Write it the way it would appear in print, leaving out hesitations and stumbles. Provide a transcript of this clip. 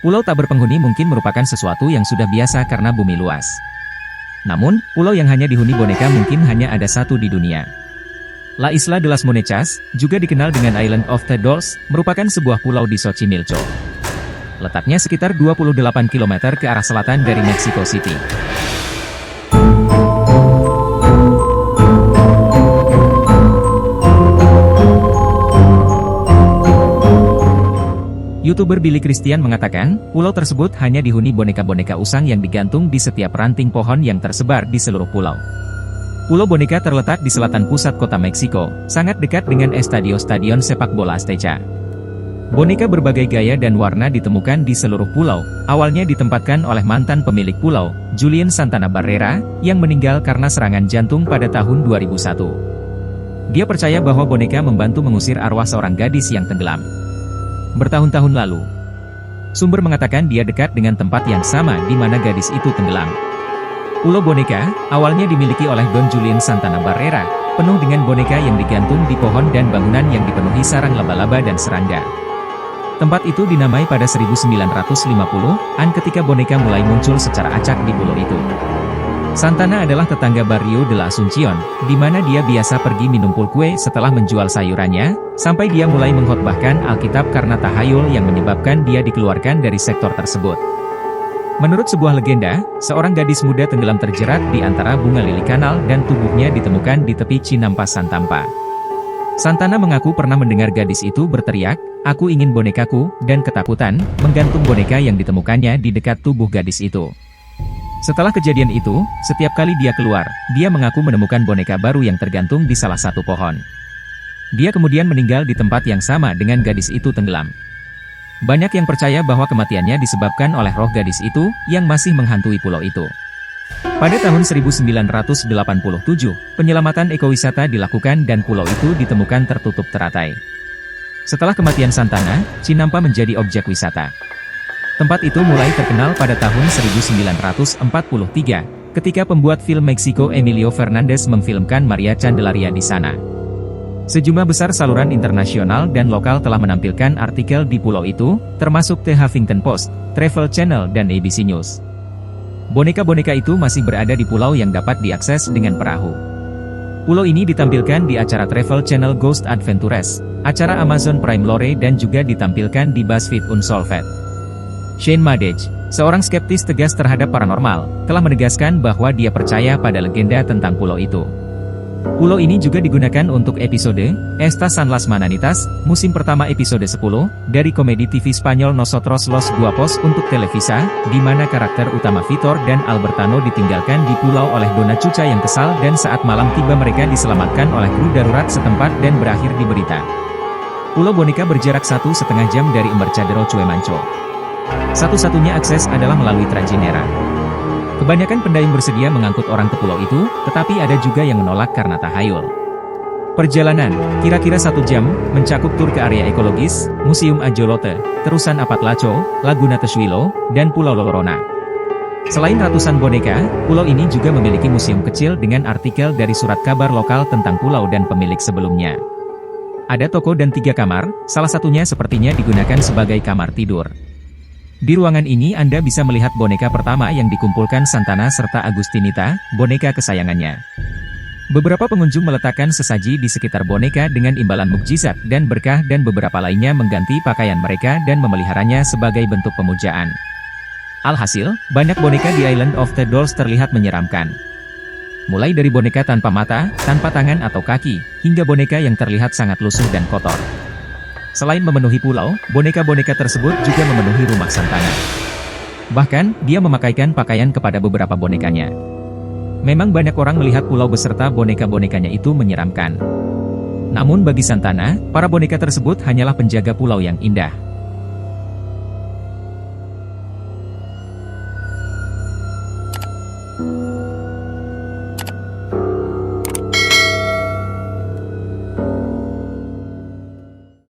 Pulau tak berpenghuni mungkin merupakan sesuatu yang sudah biasa karena bumi luas. Namun, pulau yang hanya dihuni boneka mungkin hanya ada satu di dunia. La Isla de las Monechas, juga dikenal dengan Island of the Dolls, merupakan sebuah pulau di Xochimilco. Letaknya sekitar 28 km ke arah selatan dari Mexico City. YouTuber Billy Christian mengatakan, pulau tersebut hanya dihuni boneka-boneka usang yang digantung di setiap ranting pohon yang tersebar di seluruh pulau. Pulau Boneka terletak di selatan pusat kota Meksiko, sangat dekat dengan stadion sepak bola Azteca. Boneka berbagai gaya dan warna ditemukan di seluruh pulau, awalnya ditempatkan oleh mantan pemilik pulau, Julian Santana Barrera, yang meninggal karena serangan jantung pada tahun 2001. Dia percaya bahwa boneka membantu mengusir arwah seorang gadis yang tenggelam. Bertahun-tahun lalu, sumber mengatakan dia dekat dengan tempat yang sama di mana gadis itu tenggelam. Pulau Boneka, awalnya dimiliki oleh Don Julian Santana Barrera, penuh dengan boneka yang digantung di pohon dan bangunan yang dipenuhi sarang laba-laba dan serangga. Tempat itu dinamai pada 1950-an ketika boneka mulai muncul secara acak di pulau itu. Santana adalah tetangga Barrio de la Asuncion, di mana dia biasa pergi minum pulque setelah menjual sayurannya, sampai dia mulai mengkhotbahkan Alkitab karena tahayul yang menyebabkan dia dikeluarkan dari sektor tersebut. Menurut sebuah legenda, seorang gadis muda tenggelam terjerat di antara bunga lili kanal dan tubuhnya ditemukan di tepi Chinampas Santampa. Santana mengaku pernah mendengar gadis itu berteriak, "Aku ingin bonekaku," dan ketakutan, menggantung boneka yang ditemukannya di dekat tubuh gadis itu. Setelah kejadian itu, setiap kali dia keluar, dia mengaku menemukan boneka baru yang tergantung di salah satu pohon. Dia kemudian meninggal di tempat yang sama dengan gadis itu tenggelam. Banyak yang percaya bahwa kematiannya disebabkan oleh roh gadis itu, yang masih menghantui pulau itu. Pada tahun 1987, penyelamatan ekowisata dilakukan dan pulau itu ditemukan tertutup teratai. Setelah kematian Santana, Chinampa menjadi objek wisata. Tempat itu mulai terkenal pada tahun 1943, ketika pembuat film Meksiko Emilio Fernandez memfilmkan Maria Candelaria di sana. Sejumlah besar saluran internasional dan lokal telah menampilkan artikel di pulau itu, termasuk The Huffington Post, Travel Channel dan ABC News. Boneka-boneka itu masih berada di pulau yang dapat diakses dengan perahu. Pulau ini ditampilkan di acara Travel Channel Ghost Adventures, acara Amazon Prime Lore dan juga ditampilkan di BuzzFeed Unsolved. Shane Madej, seorang skeptis tegas terhadap paranormal, telah menegaskan bahwa dia percaya pada legenda tentang pulau itu. Pulau ini juga digunakan untuk episode Estas Son las Mananitas, musim pertama episode 10, dari komedi TV Spanyol Nosotros los Guapos untuk Televisa, di mana karakter utama Vitor dan Albertano ditinggalkan di pulau oleh Dona Cuca yang kesal dan saat malam tiba mereka diselamatkan oleh kru darurat setempat dan berakhir di berita. Pulau Boneka berjarak 1,5 jam dari Embarcadero Cuemanco. Satu-satunya akses adalah melalui Trajinera. Kebanyakan pendayung bersedia mengangkut orang ke pulau itu, tetapi ada juga yang menolak karena tahayul. Perjalanan, kira-kira 1 jam, mencakup tur ke area ekologis, Museum Ajolote, terusan Apatlaco, Laguna Tesuilo, dan Pulau Lorona. Selain ratusan boneka, pulau ini juga memiliki museum kecil dengan artikel dari surat kabar lokal tentang pulau dan pemilik sebelumnya. Ada toko dan 3 kamar, salah satunya sepertinya digunakan sebagai kamar tidur. Di ruangan ini Anda bisa melihat boneka pertama yang dikumpulkan Santana serta Agustinita, boneka kesayangannya. Beberapa pengunjung meletakkan sesaji di sekitar boneka dengan imbalan mukjizat dan berkah dan beberapa lainnya mengganti pakaian mereka dan memeliharanya sebagai bentuk pemujaan. Alhasil, banyak boneka di Island of the Dolls terlihat menyeramkan. Mulai dari boneka tanpa mata, tanpa tangan atau kaki, hingga boneka yang terlihat sangat lusuh dan kotor. Selain memenuhi pulau, boneka-boneka tersebut juga memenuhi rumah Santana. Bahkan, dia memakaikan pakaian kepada beberapa bonekanya. Memang banyak orang melihat pulau beserta boneka-bonekanya itu menyeramkan. Namun bagi Santana, para boneka tersebut hanyalah penjaga pulau yang indah.